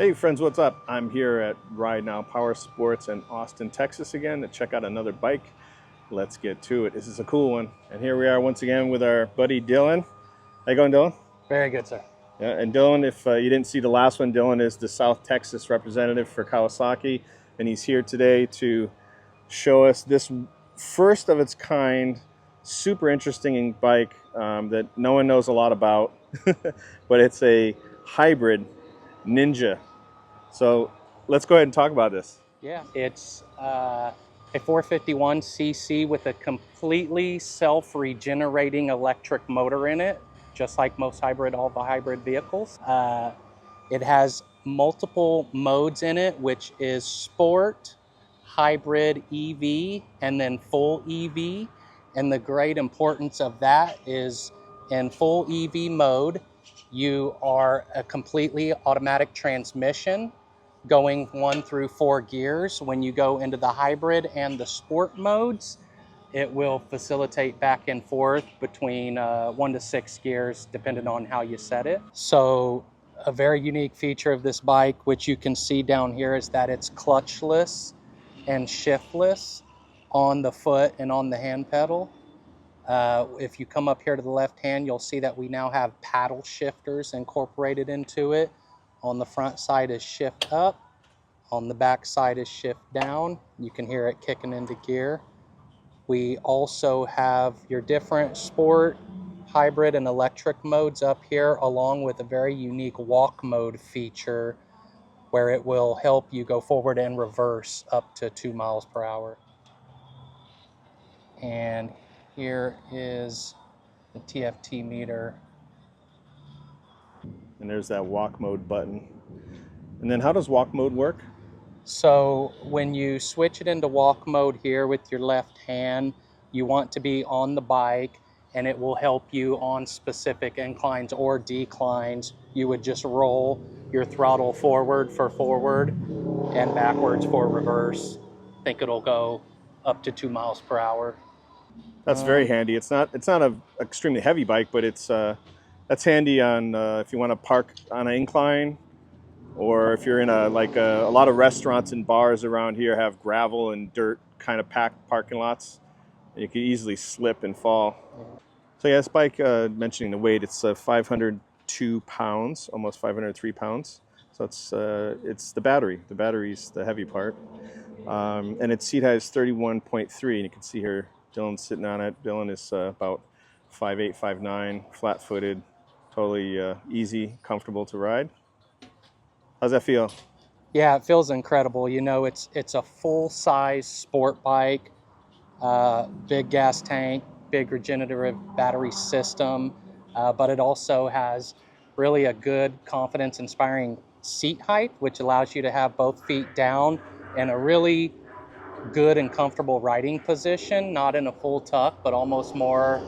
Hey friends, what's up? I'm here at RideNow Powersports in Austin, Texas again to check out another bike. Let's get to it. This is a cool one. And here we are once again with our buddy Dylan. How you going, Dylan? Very good, sir. Yeah, and Dylan, if you didn't see the last one, Dylan is the South Texas representative for Kawasaki, and he's here today to show us this first of its kind, super interesting bike that no one knows a lot about, but it's a hybrid Ninja. So let's go ahead and talk about this. Yeah, it's a 451cc with a completely self-regenerating electric motor in it, just like all the hybrid vehicles. It has multiple modes in it, which is sport, hybrid EV, and then full EV. And the great importance of that is in full EV mode, you are a completely automatic transmission going 1 through 4 gears. When you go into the hybrid and the sport modes, it will facilitate back and forth between 1 to 6 gears, depending on how you set it. So a very unique feature of this bike, which you can see down here, is that it's clutchless and shiftless on the foot and on the hand pedal. If you come up here to the left hand, you'll see that we now have paddle shifters incorporated into it. On the front side is shift up, on the back side is shift down. You can hear it kicking into gear. We also have your different sport, hybrid, and electric modes up here, along with a very unique walk mode feature where it will help you go forward and reverse up to 2 miles per hour. And here is the TFT meter. And there's that walk mode button. And then how does walk mode work? So when you switch it into walk mode here with your left hand, you want to be on the bike, and it will help you on specific inclines or declines. You would just roll your throttle forward for forward and backwards for reverse. I think it'll go up to 2 miles per hour. That's very handy. It's not an extremely heavy bike, but that's handy on if you want to park on an incline, or if you're in a lot of restaurants and bars around here have gravel and dirt kind of packed parking lots. You can easily slip and fall. So yeah, this bike, mentioning the weight, it's 502 pounds, almost 503 pounds. So it's the battery. The battery's the heavy part, and its seat height is 31.3, and you can see here Dylan's sitting on it. Dylan is about 5'8", 5'9", flat-footed, totally easy, comfortable to ride. How's that feel? Yeah, it feels incredible. You know, it's a full-size sport bike, big gas tank, big regenerative battery system, but it also has really a good, confidence-inspiring seat height, which allows you to have both feet down and a really good and comfortable riding position, not in a full tuck, but almost more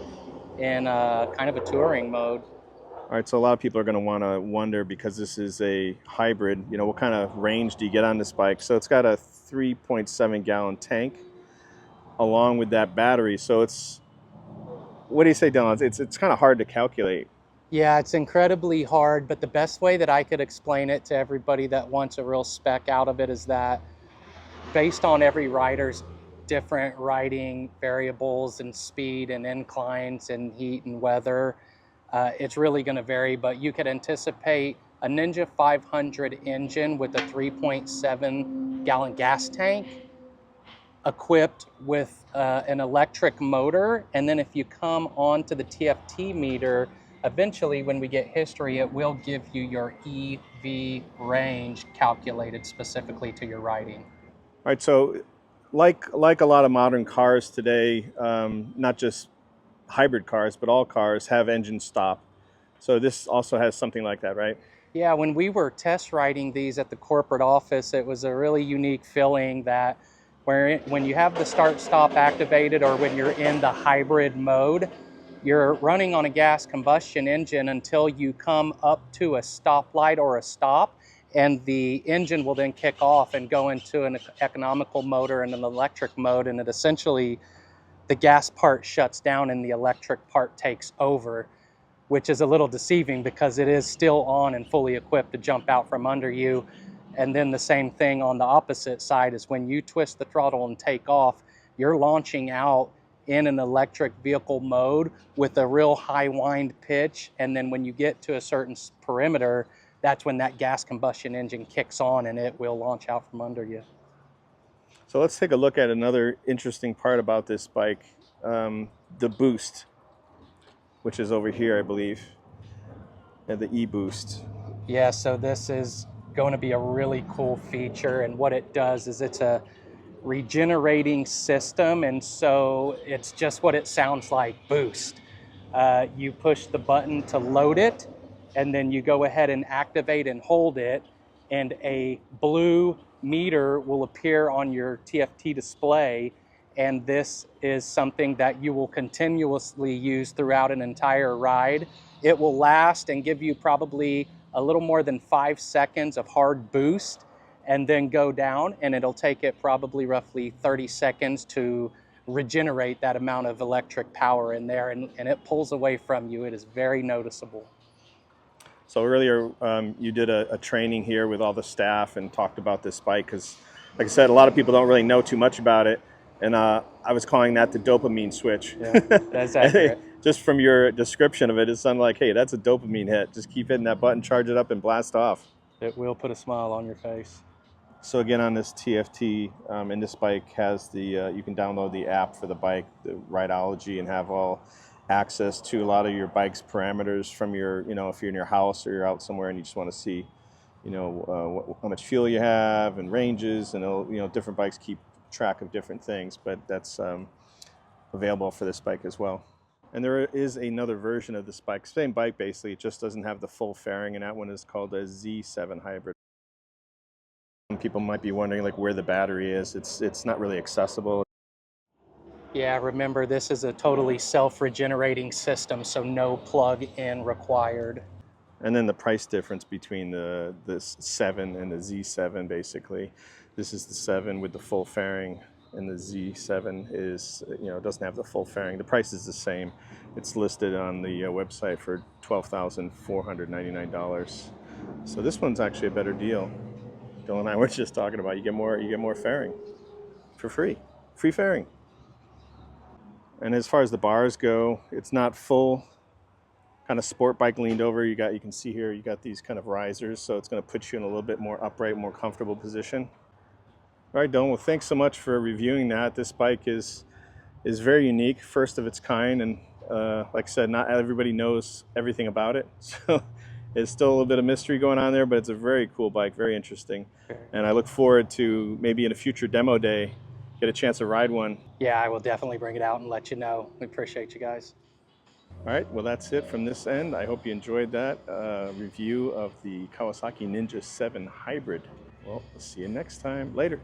in a kind of a touring mode. All right, so a lot of people are going to wonder, because this is a hybrid, you know, what kind of range do you get on this bike? So it's got a 3.7 gallon tank along with that battery. So what do you say, Dylan? It's kind of hard to calculate. Yeah, it's incredibly hard, but the best way that I could explain it to everybody that wants a real spec out of it is that based on every rider's different riding variables and speed and inclines and heat and weather, it's really going to vary, but you could anticipate a Ninja 500 engine with a 3.7 gallon gas tank equipped with an electric motor. And then if you come onto the TFT meter, eventually when we get history, it will give you your EV range calculated specifically to your riding. All right, so like a lot of modern cars today, not just hybrid cars, but all cars have engine stop. So this also has something like that, right? Yeah, when we were test riding these at the corporate office, it was a really unique feeling that when you have the start-stop activated, or when you're in the hybrid mode, you're running on a gas combustion engine until you come up to a stoplight or a stop, and the engine will then kick off and go into an economical motor and an electric mode, and it essentially, the gas part shuts down and the electric part takes over. which is a little deceiving because it is still on and fully equipped to jump out from under you. And then the same thing on the opposite side is when you twist the throttle and take off, you're launching out in an electric vehicle mode with a real high wind pitch. And then when you get to a certain perimeter, that's when that gas combustion engine kicks on and it will launch out from under you. So let's take a look at another interesting part about this bike, the boost, which is over here, I believe, and the e-boost. Yeah, so this is going to be a really cool feature, and what it does is it's a regenerating system, and so it's just what it sounds like, boost. You push the button to load it, and then you go ahead and activate and hold it, and a blue meter will appear on your TFT display, and this is something that you will continuously use throughout an entire ride. It will last and give you probably a little more than 5 seconds of hard boost and then go down, and it'll take it probably roughly 30 seconds to regenerate that amount of electric power in there, and it pulls away from you. It is very noticeable. So earlier you did a training here with all the staff and talked about this bike because, like I said, a lot of people don't really know too much about it. And I was calling that the dopamine switch. Yeah, that's accurate. Just from your description of it, it sounded like, hey, that's a dopamine hit. Just keep hitting that button, charge it up, and blast off. It will put a smile on your face. So again, on this TFT, and this bike has the, you can download the app for the bike, the Rideology, and have all access to a lot of your bike's parameters from your, if you're in your house or you're out somewhere and you just want to see, how much fuel you have and ranges, and different bikes keep track of different things, but that's available for this bike as well. And there is another version of this bike, same bike basically, it just doesn't have the full fairing, and that one is called a Z7 hybrid. People might be wondering like where the battery is. It's not really accessible. Yeah, remember this is a totally self-regenerating system, so no plug-in required. And then the price difference between the 7 and the Z7 basically. This is the 7 with the full fairing, and the Z7 is, doesn't have the full fairing. The price is the same. It's listed on the website for $12,499. So this one's actually a better deal. Bill and I were just talking about you get more fairing for free fairing. And as far as the bars go, it's not full kind of sport bike leaned over. You can see here you got these kind of risers, so it's going to put you in a little bit more upright, more comfortable position. All right, Dylan. Well, thanks so much for reviewing that. This bike is very unique, first of its kind, and like I said, not everybody knows everything about it. So there's still a little bit of mystery going on there, but it's a very cool bike, very interesting. And I look forward to maybe in a future demo day, get a chance to ride one. Yeah, I will definitely bring it out and let you know. We appreciate you guys. All right, well, that's it from this end. I hope you enjoyed that review of the Kawasaki Ninja 7 Hybrid. Well, we'll see you next time. Later.